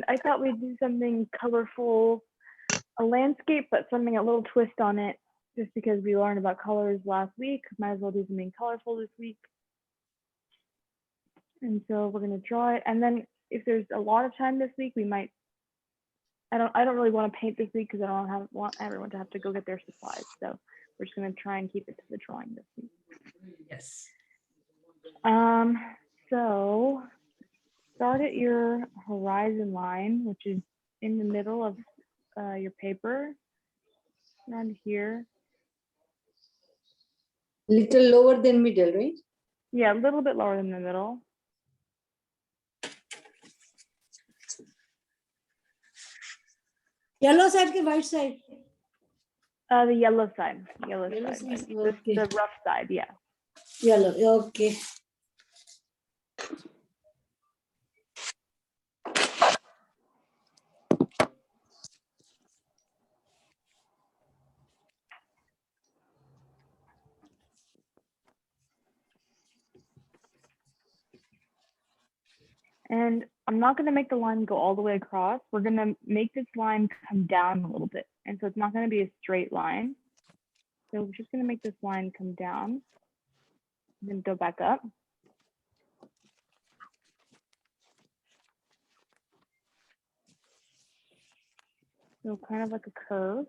I thought we'd do something colorful, a landscape, but something a little twist on it, just because we learned about colors last week. Might as well do something colorful this week. And so we're gonna draw it. And then if there's a lot of time this week, we might, I don't really want to paint this week because I don't want everyone to have to go get their supplies. So we're just gonna try and keep it to the drawing this week. Yes. So start at your horizon line, which is in the middle of your paper, around here. Little lower than middle, right? Yeah, a little bit lower than the middle. Yellow side ke white side? The yellow side. Yellow side. Side. The, Okay. the rough side, yeah. Yellow, okay. And I'm not going to make the line go all the way across. We're going to make this line come down a little bit. And so it's not going to be a straight line. So we're just going to make this line come down, and then go back up. So kind of like a curve.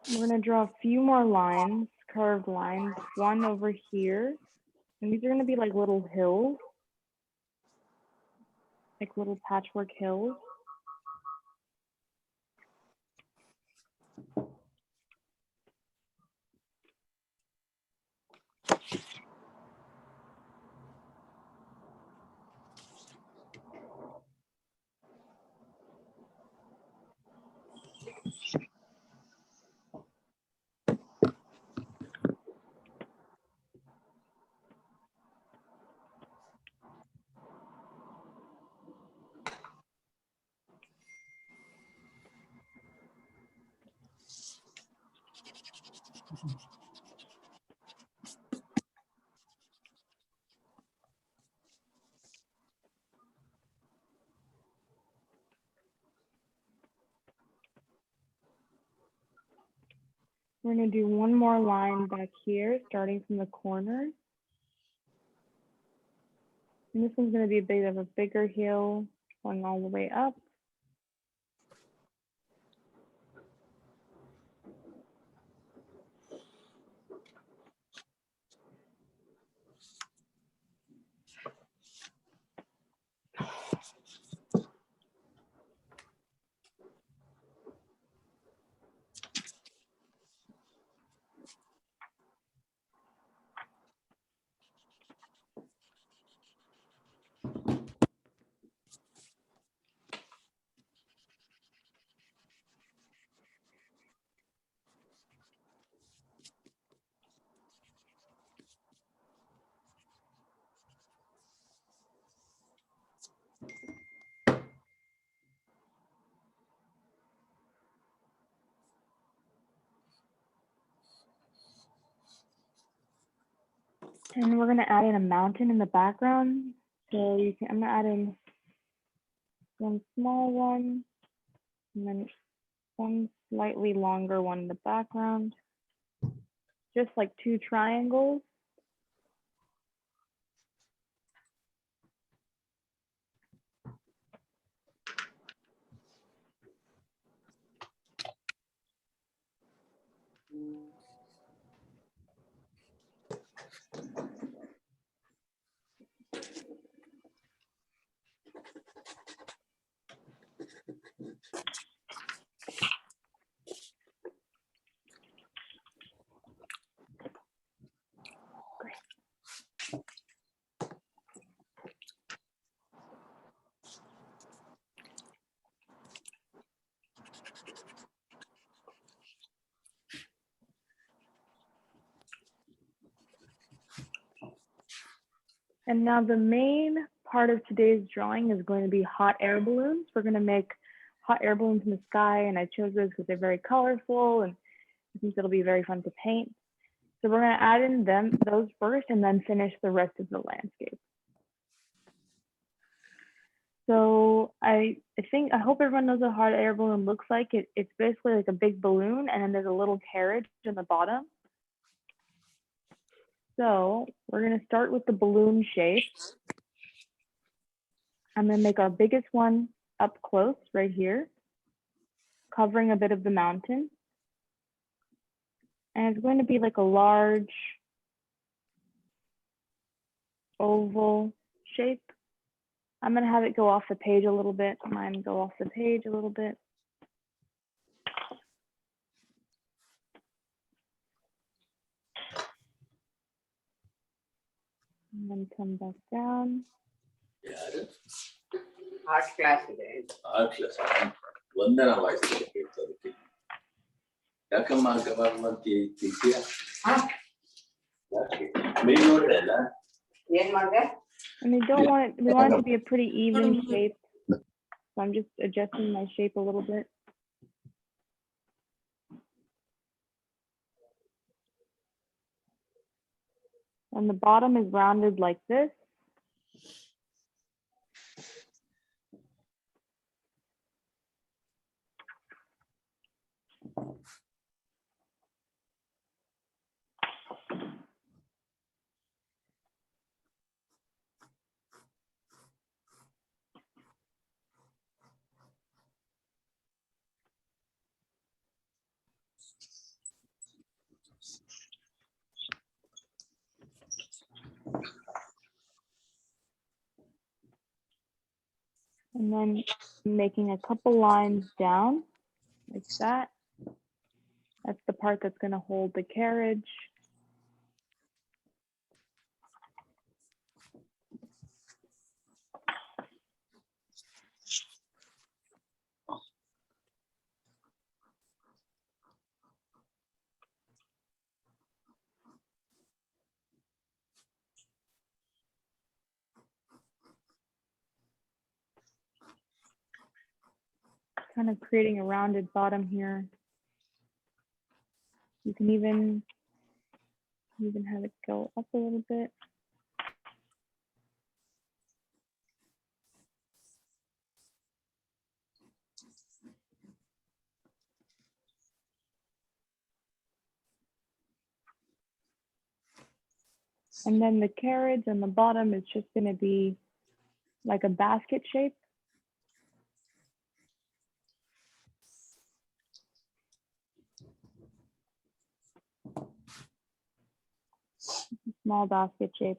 We're going to draw a few more lines, curved lines, one over here. And these are going to be like little hills, like little patchwork hills. We're going to do one more line back here, starting from the corner. And this one's going to be a bit of a bigger hill, going all the way up. And we're going to add in a mountain in the background. So you can, I'm going to add in one small one, and then one slightly longer one in the background. Just like two triangles. And now the main part of today's drawing is going to be hot air balloons. We're going to make hot air balloons in the sky, and I chose those because they're very colorful and I think it'll be very fun to paint. So we're going to add in those first and then finish the rest of the landscape. So I hope everyone knows what a hot air balloon looks like. It's basically like a big balloon and then there's a little carriage in the bottom. So we're going to start with the balloon shape. I'm going to make our biggest one up close right here, covering a bit of the mountain. And it's going to be like a large oval shape. I'm going to have it go off the page a little bit. Mine go off the page a little bit. And then come back down. Art class ಇದೆ. Art class. ಒಂದನ voice ಕೇಳ್ತದಕ್ಕೆ. ಯಾಕಮ್ಮ ಗಮನಿಸ್ತೀಯಾ? ಯಾಕೆ? ಮೇಲ್ ನೋಡಿದೆ ಅಲ್ಲ? ಏನ್ ಮಾಡ್ದೆ? And we want it to be a pretty even shape. So I'm just adjusting my shape a little bit. And the bottom is rounded like this. And then making a couple lines down like that. That's the part that's going to hold the carriage. Kind of creating a rounded bottom here. You can even have it go up a little bit. And then the carriage on the bottom is just going to be like a basket shape. Small basket shape.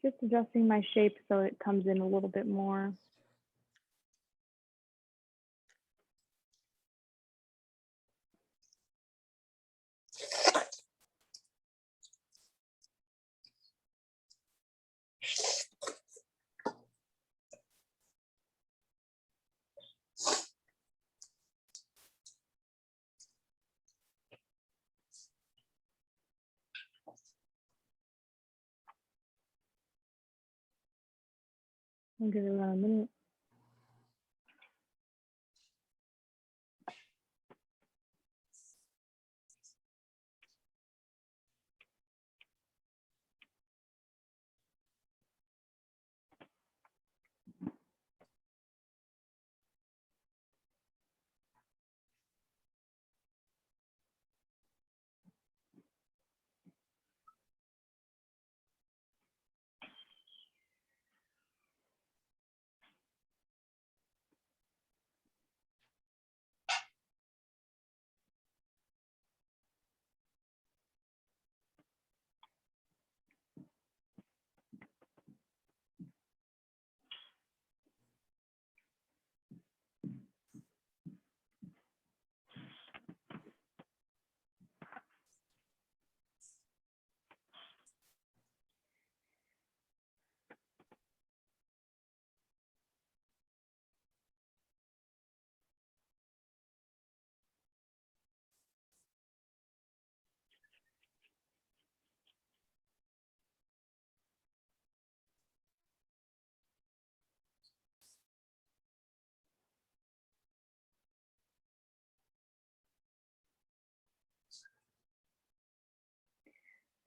Just adjusting my shape so it comes in a little bit more. I'll give it around a minute.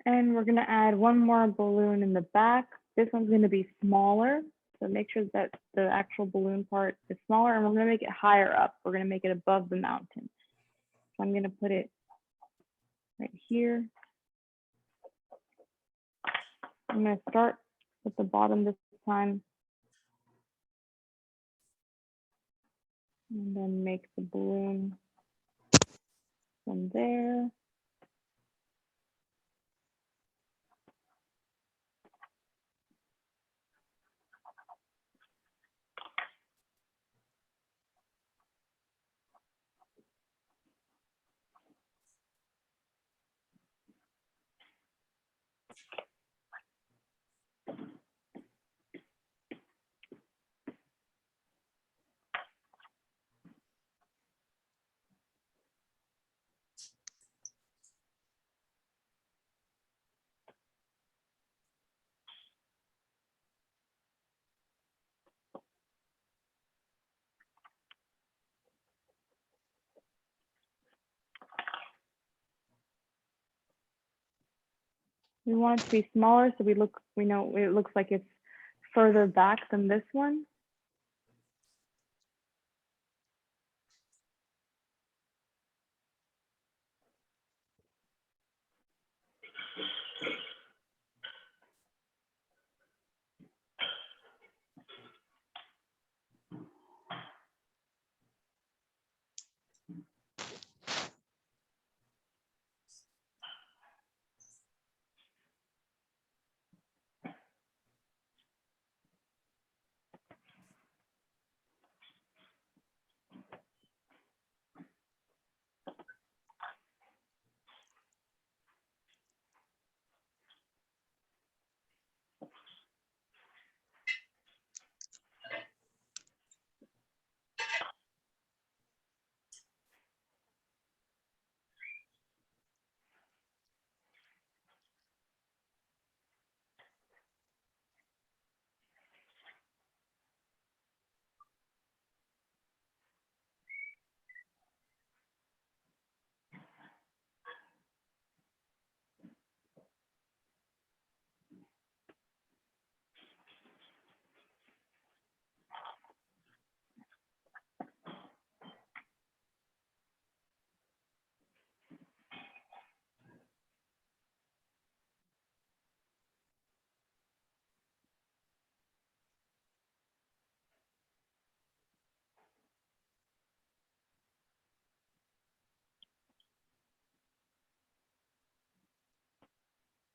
And we're gonna add one more balloon in the back. This one's gonna be smaller. So make sure that the actual balloon part is smaller, and we're gonna make it higher up. We're gonna make it above the mountain. So I'm gonna put it right here. I'm gonna start at the bottom this time. And then make the balloon from there. We want it to be smaller so we know it looks like it's further back than this one.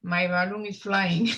My balloon is flying.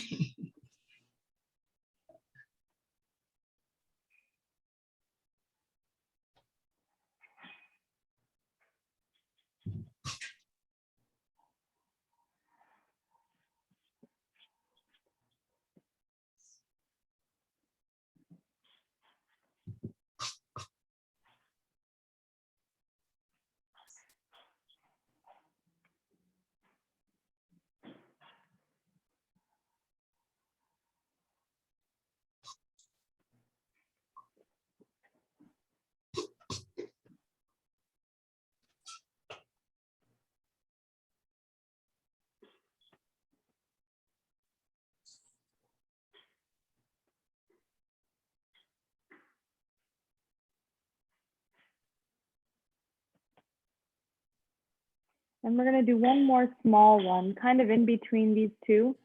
And we're gonna do one more small one, kind of in between these two.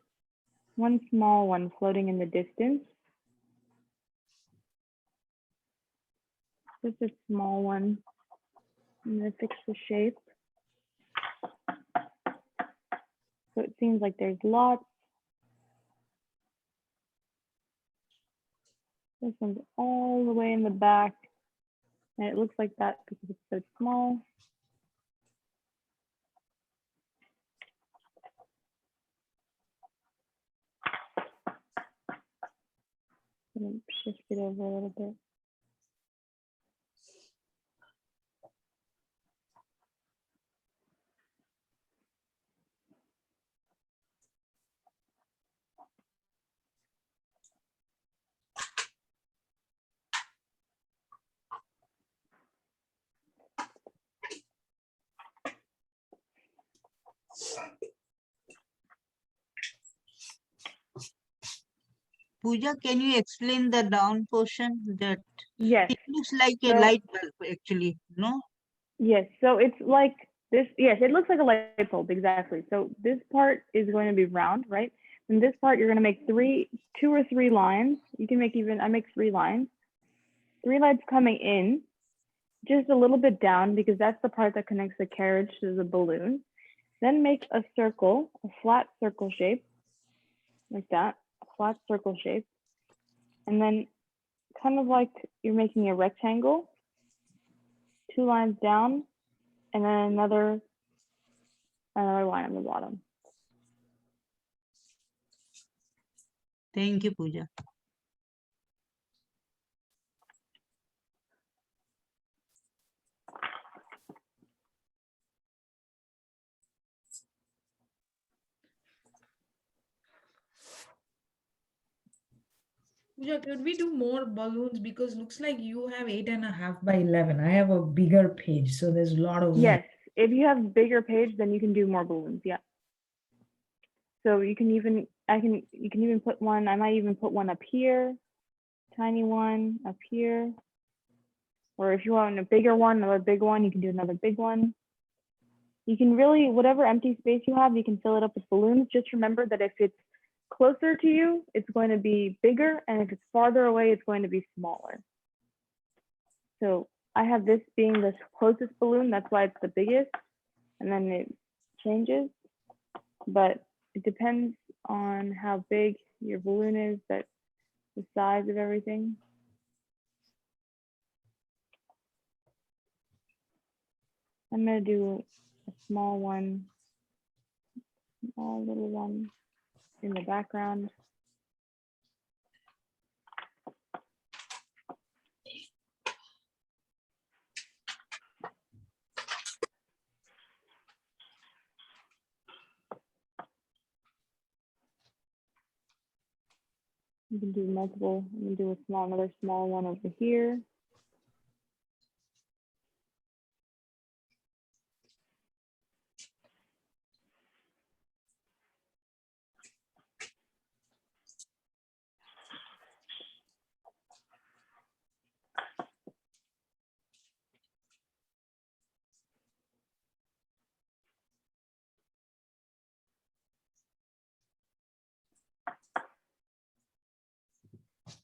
One small one floating in the distance. Just a small one. I'm gonna fix the shape. So it seems like there's lots. This one's all the way in the back. And it looks like that because it's so small. I'm gonna shift it over a little bit. Pooja, can you explain the down portion? That Yes. it looks like a So- light bulb actually, no? Yes, so it's like this. Yes, it looks like a light bulb, exactly. So this part is going to be round, right? And this part, you're going to make two or three lines. You can make I make 3 lines. 3 lines coming in, just a little bit down, because that's the part that connects the carriage to the balloon. Then make a circle, a flat circle shape, like that, a flat circle shape. And then kind of like you're making a rectangle, 2 lines down, and then another line on the bottom. Thank you, Pooja. Pooja, could we do more balloons? Because looks like you have 8.5 by 11. I have a bigger page, so there's a lot of room. Yes, if you have bigger page, then you can do more balloons. Yeah. So you can even you can even put one. I might even put one up here, tiny one up here. Or if you want a bigger one, another big one, you can do another big one. You can really, whatever empty space you have, you can fill it up with balloons. Just remember that if it's closer to you, it's going to be bigger, and if it's farther away, it's going to be smaller. So I have this being the closest balloon, that's why it's the biggest, and then it changes. But it depends on how big your balloon is, that the size of everything. I'm gonna do a small one, small little one in the background. You can do multiple. I'm gonna do another small one over here.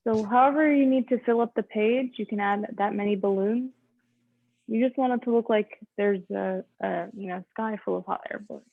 So however you need to fill up the page, you can add that many balloons. You just want it to look like there's a sky full of hot air balloons.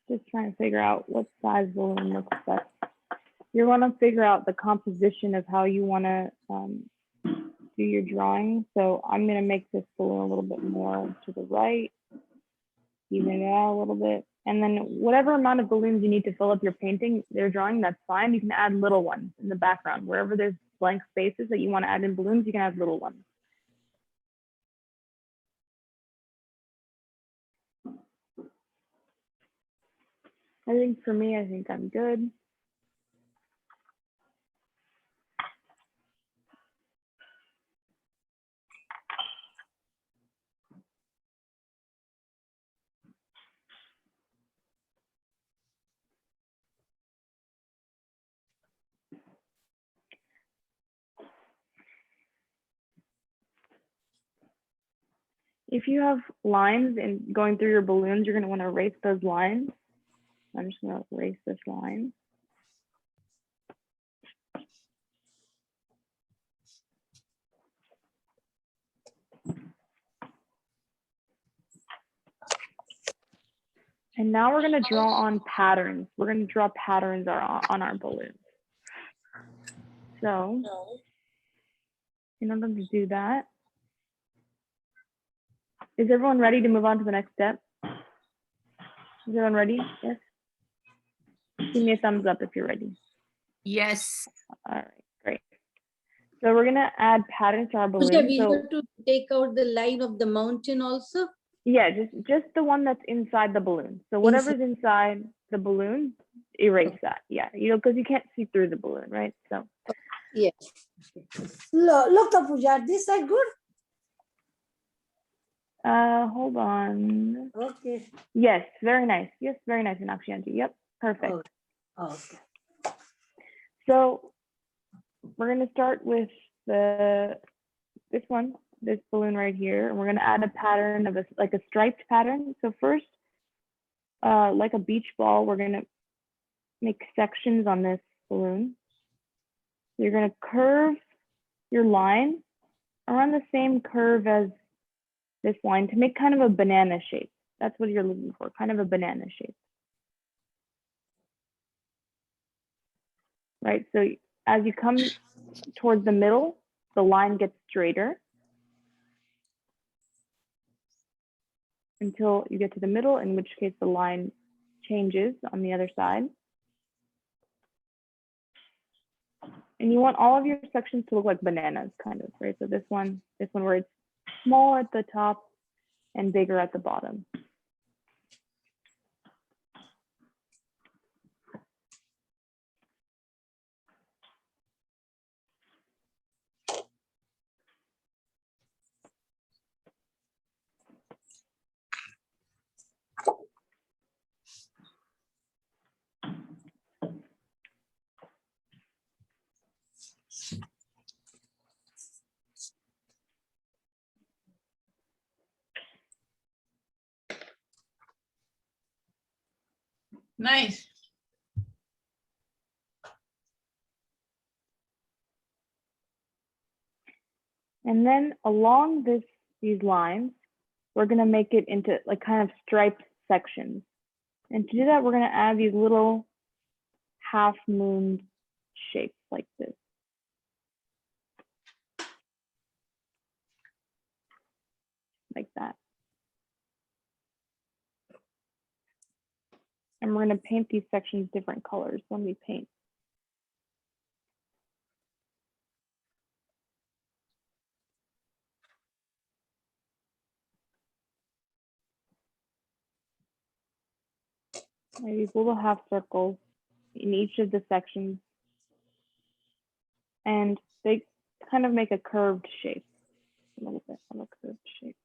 Just trying to figure out what size balloon looks best. You want to figure out the composition of how you want to do your drawing. So I'm going to make this balloon a little bit more to the right, even it out a little bit. And then whatever amount of balloons you need to fill up your painting, your drawing, that's fine. You can add little ones in the background. Wherever there's blank spaces that you want to add in balloons, you can add little ones. I think for me, I think I'm good. If you have lines and going through your balloons, you're going to want to erase those lines. I'm just going to erase this line. And now we're going to draw on patterns. We're going to draw patterns on our balloons. So in order to do that, is everyone ready to move on to the next step? Is everyone ready? Yes. Give me a thumbs up if you're ready. Yes. All right, great. So we're gonna add patterns to our balloons. Pooja, we So have to take out the line of the mountain also. yeah, just the one that's inside the balloon. So whatever's inside the balloon, erase that. Yeah, you know, because you can't see through the balloon, right? So Yes. Look, Pooja, this side good. hold on. Okay. Yes, very nice. Yes, very nice, Anakshanti. Yep, perfect. Oh, okay. So we're gonna start with this balloon right here, and we're gonna add a pattern of like a striped pattern. So first, like a beach ball, we're gonna make sections on this balloon. So you're gonna curve your line around the same curve as this line to make kind of a banana shape. That's what you're looking for, kind of a banana shape. Right, so as you come towards the middle, the line gets straighter until you get to the middle, in which case the line changes on the other side. And you want all of your sections to look like bananas, kind of, right? So this one where it's small at the top and bigger at the bottom. Nice. And then along these lines, we're gonna make it into like kind of striped sections. And to do that, we're gonna add these little half moon shapes like this. Like that. And we're gonna paint these sections different colors when we paint. These little half circles in each of the sections. And they kind of make a curved shape, a little bit of a curved shape.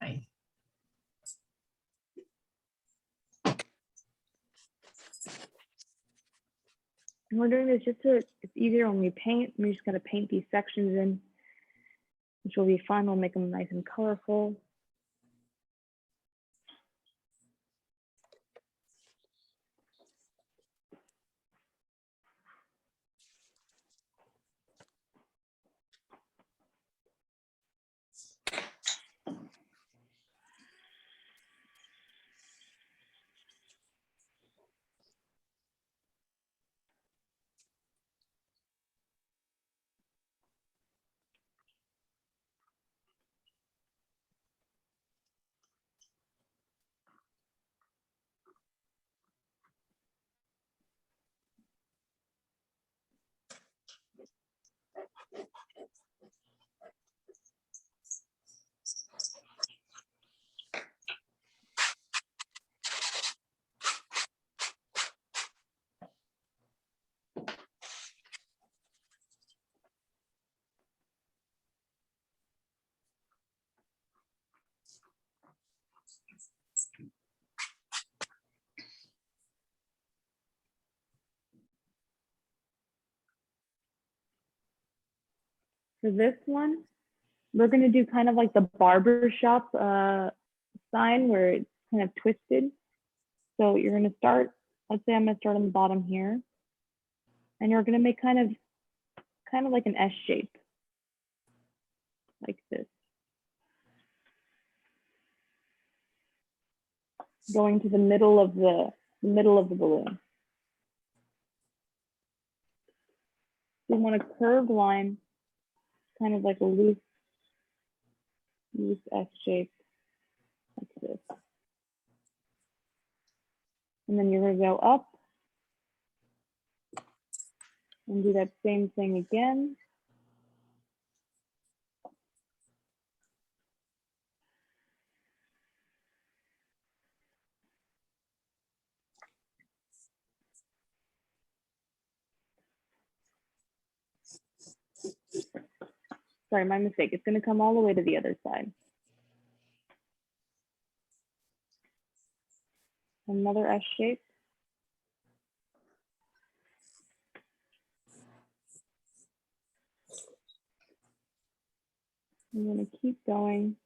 Nice. And we're doing this just so it's easier when we paint. We just gotta paint these sections in, which will be fun. We'll make them nice and colorful. For this one, we're gonna do kind of like the barber shop sign where it's kind of twisted. So you're gonna start, let's say I'm gonna start on the bottom here, and you're gonna make kind of like an S shape, like this, going to the middle of the balloon. We want a curved line, kind of like a loose S shape, like this. And then you're gonna go up and do that same thing again. Sorry, my mistake. It's gonna come all the way to the other side. Another S shape. I'm gonna keep going.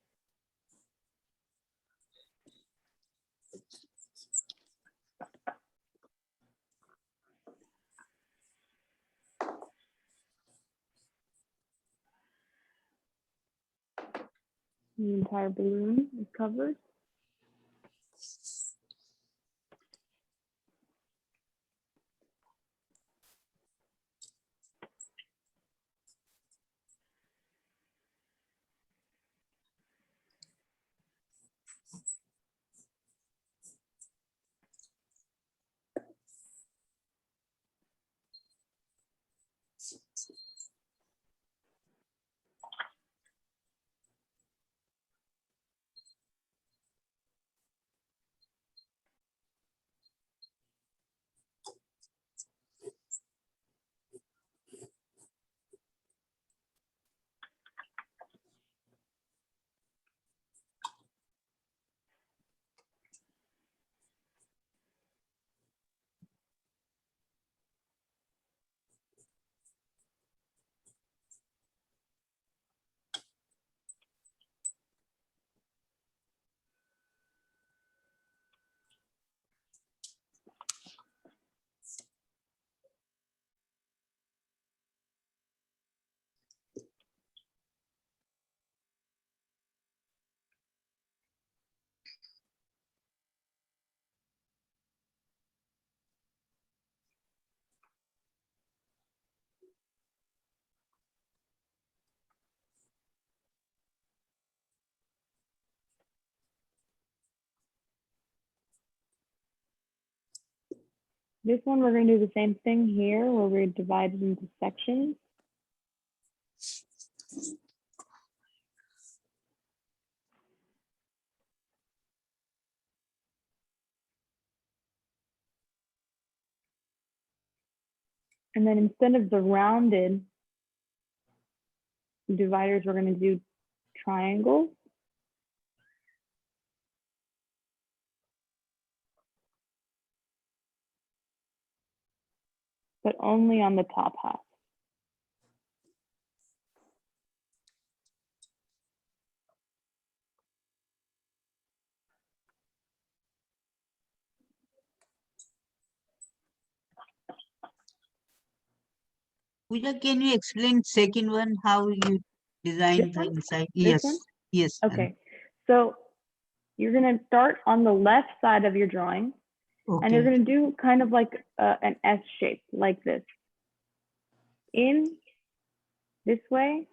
The entire balloon is covered. This one, we're going to do the same thing here where we're divided into sections. And then instead of the rounded dividers, we're going to do triangles. but only on the top half. Pooja, can you explain second one, how you design This the one? inside? This Yes, one? yes. Okay, so you're gonna start on the left side of your drawing, and you're Okay, gonna do kind of like an S shape, like this. In, this way,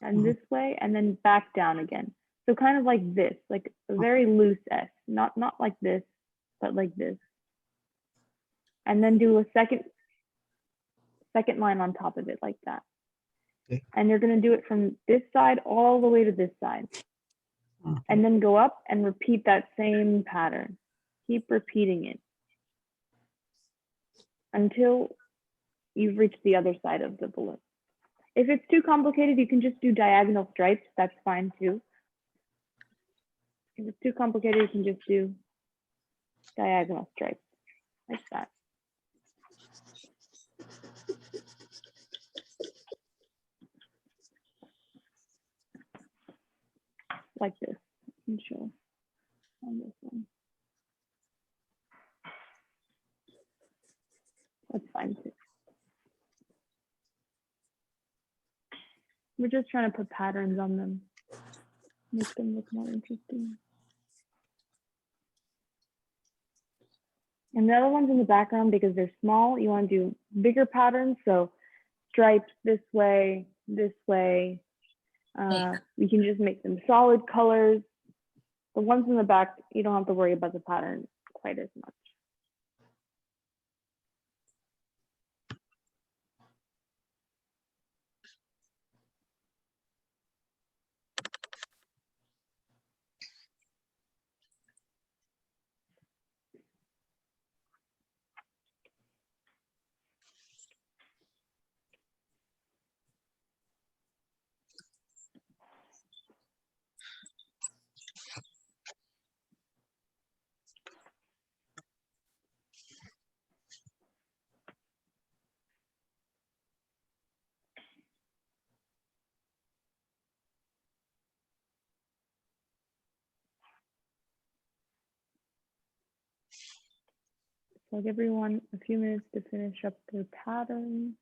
and this way, and then back down again. So kind of like this, like a very loose S, not like this, but like this. And then do a second line on top of it like that. Okay. And you're gonna do it from this side all the way to this side. okay. And then go up and repeat that same pattern. Keep repeating it until you've reached the other side of the balloon. If it's too complicated, you can just do diagonal stripes. That's fine too. If it's too complicated, you can just do diagonal stripes like that. Like this. I can show on this one. That's fine too. We're just trying to put patterns on them, make them look more interesting. And the other ones in the background, because they're small, you want to do bigger patterns. So stripes this way, this way. You can just make them solid colors. The ones in the back, you don't have to worry about the pattern quite as much. So I'll give everyone a few minutes to finish up their pattern.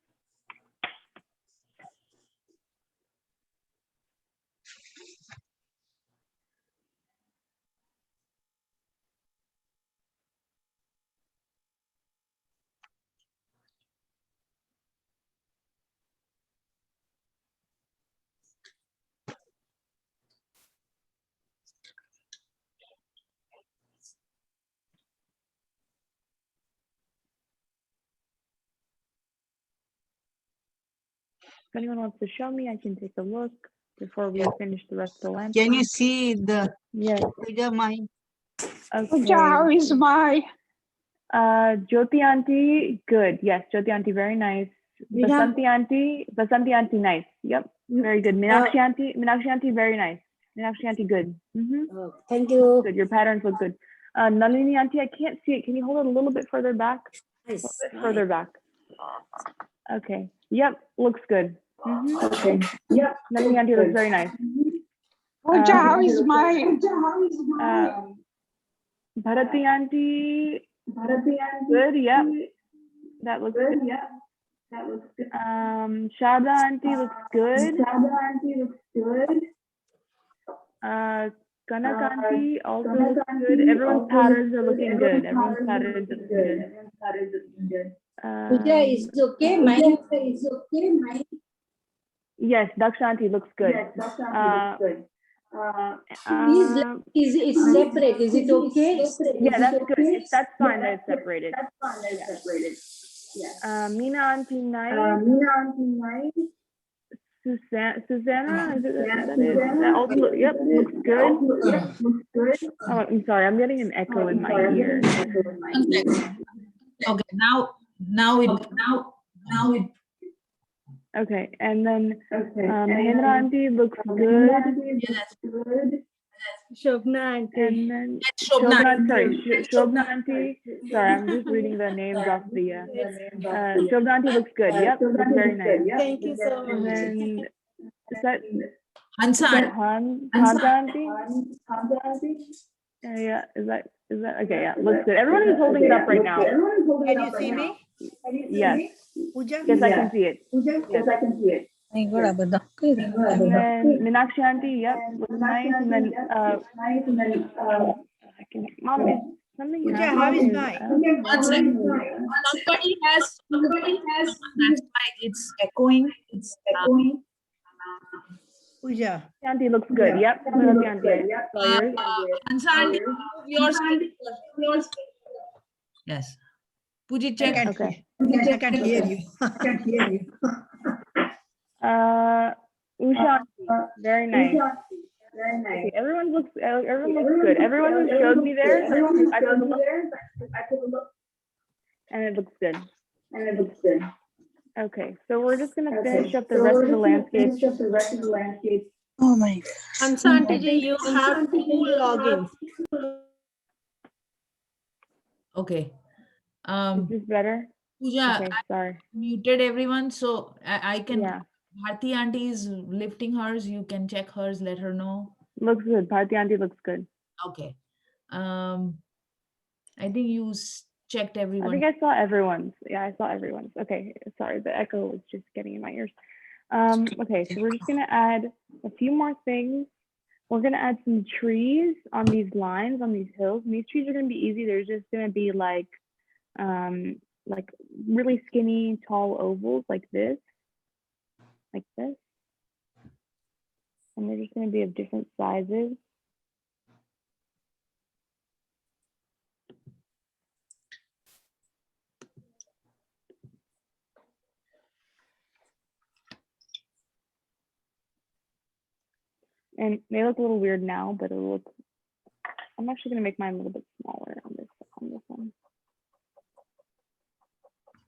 If anyone wants to show me, I can take a look before we finish the rest of the landscape. Can you see the Yes. Pooja mine? Okay. How is my? Jyoti auntie, good. Yes, Jyoti auntie, very nice. Basanti auntie, nice. Yep, very good. Meenakshi auntie, very nice. Meenakshi auntie, good. Thank you. Good. Your patterns look good. Nalini auntie, I can't see it. Can you hold it a little bit further back? A little bit further back. Okay. Yep, looks good. Okay. Yep. Nalini auntie looks very nice. Pooja, how is my? Bharati auntie, good. Yep. That looks good. Sharda auntie looks good. Kanak auntie also looks good. Everyone's patterns are looking good. Everyone's patterns are looking good. Pooja is okay. Mine is okay. Yes, Daksha auntie looks good. It's separate. Is it okay? Yeah, that's good. That's fine that it's separated. Meena auntie, nice. Susanna, is it that also, yep, looks good. Oh, I'm sorry, I'm getting an echo in my ear. Okay, now it. Okay, and then Mahendra auntie looks good. Shobna auntie. And then That's Shobna. Shobna, sorry, Shobna auntie. Sorry, I'm just reading the names off the. Shobna auntie looks good. Yep, looks very nice. Thank you so And much. then is that Hansa. Hansa auntie? Yeah, is that okay? Yeah, looks good. Everyone is holding it up right now. Can you see me? Yes, Pooja? yes, I can see it. Yes. And then Meenakshi auntie, yep, looks nice. And then Mom, is something Pooja, happening? how is Is- mine? One second. Somebody has, that's why it's echoing. Pooja. Auntie looks good. Yep, Meenakshi auntie. Saw yours. Hansa, aunty, your screen. Yes. Puji, I check. can't, Okay. I can't hear you. Usha auntie, very nice. Okay, everyone looks good. Everyone who showed me there, I took a look, and it looks good. Okay, so we're just gonna finish up the rest of the landscape. Hansa auntie, you have 2 logins. Okay. Is this better? Puja, Okay, sorry. muted everyone, so I can. Yeah, Bharti auntie is lifting hers. You can check hers. Let her know. looks good. Bharti auntie looks good. Okay. I think you checked I everyone. think I saw everyone's. Yeah, I saw everyone's. Okay, sorry, the echo was just getting in my ears. Okay, so we're just gonna add a few more things. We're gonna add some trees on these lines, on these hills. And these trees are gonna be easy. They're just gonna be like really skinny, tall ovals like this. And they're just gonna be of different sizes. And they look a little weird now, but it'll look, I'm actually gonna make mine a little bit smaller on this one.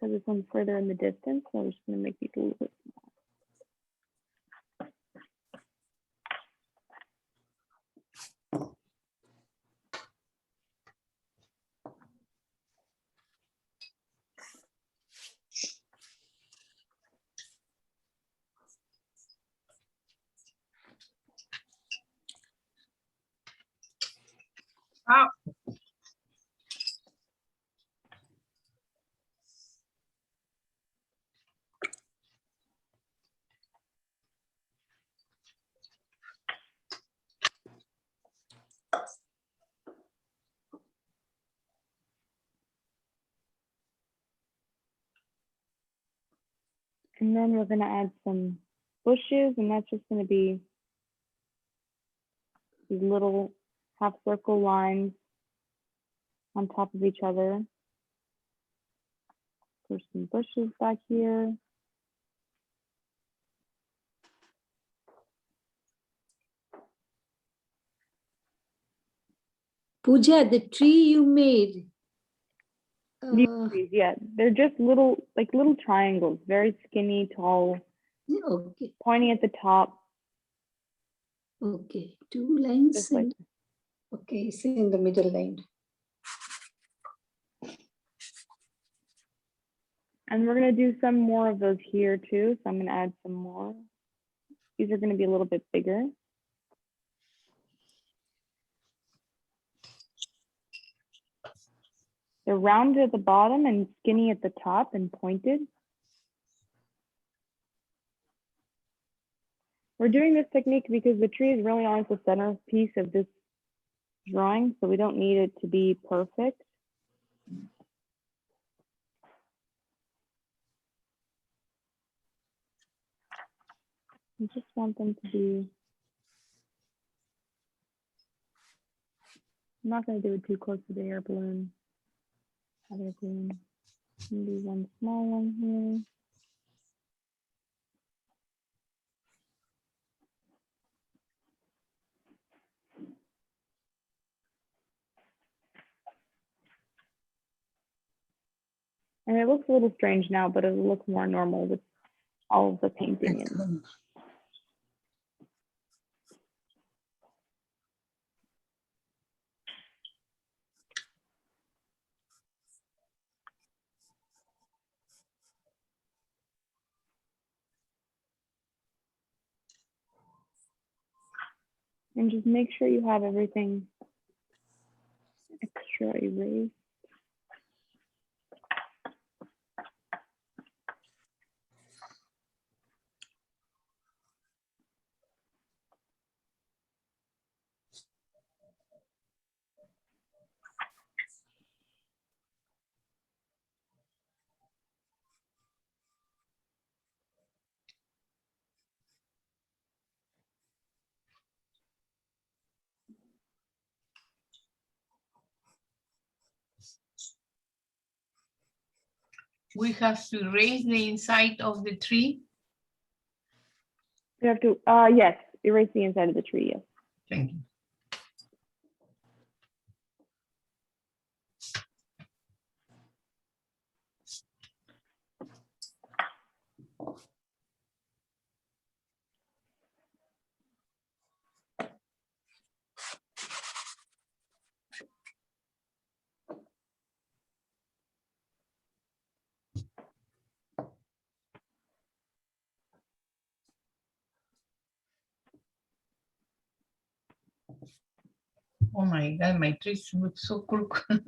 Because this one's further in the distance, so I'm just gonna make these a little bit smaller. Wow. And then we're gonna add some bushes, and that's just gonna be these little half circle lines on top of each other. There's some bushes back here. Pooja, the tree you made. These trees, yeah, they're just little triangles, very skinny, tall, Okay, pointy at the top, okay. 2 lines. just like Okay, it's in the middle line. and we're gonna do some more of those here too. So I'm gonna add some more. These are gonna be a little bit bigger. They're rounded at the bottom and skinny at the top and pointed. We're doing this technique because the tree is really on the centerpiece of this drawing, so we don't need it to be perfect. I just want them to be, I'm not going to do it too close to the air balloon. Other balloon. Maybe one small one here. And it looks a little strange now, but it'll look more normal with all of the painting in. And just make sure you have everything extra erased. We have to erase the inside of the tree. You have to, yes, erase the inside of the tree, yes. Thank you. Oh my God, my trees look so crooked.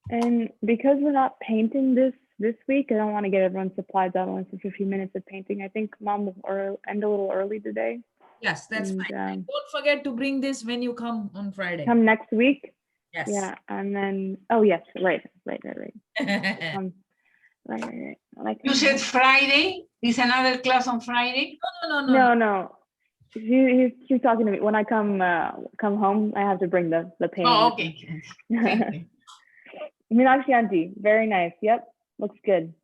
And because we're not painting this week, I don't want to get everyone's supplies out only for 15 minutes of painting. I think Mom will end a little early today. Yes, that's And, fine. And don't forget to bring this when you come on Friday. Come next week. Yes. Yeah, and then, oh yes, right. Right. Like, You said Friday? Is another class on Friday? no. She's talking to me. When I come home, I have to bring the painting. Oh, with me. okay. Thank you. Meenakshi auntie, very nice. Yep, looks good.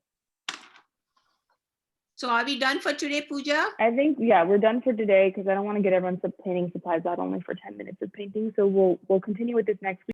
So are we done for today, Pooja? I think, yeah, we're done for today because I don't want to get everyone's painting supplies out only for 10 minutes of painting. So we'll continue with this next week.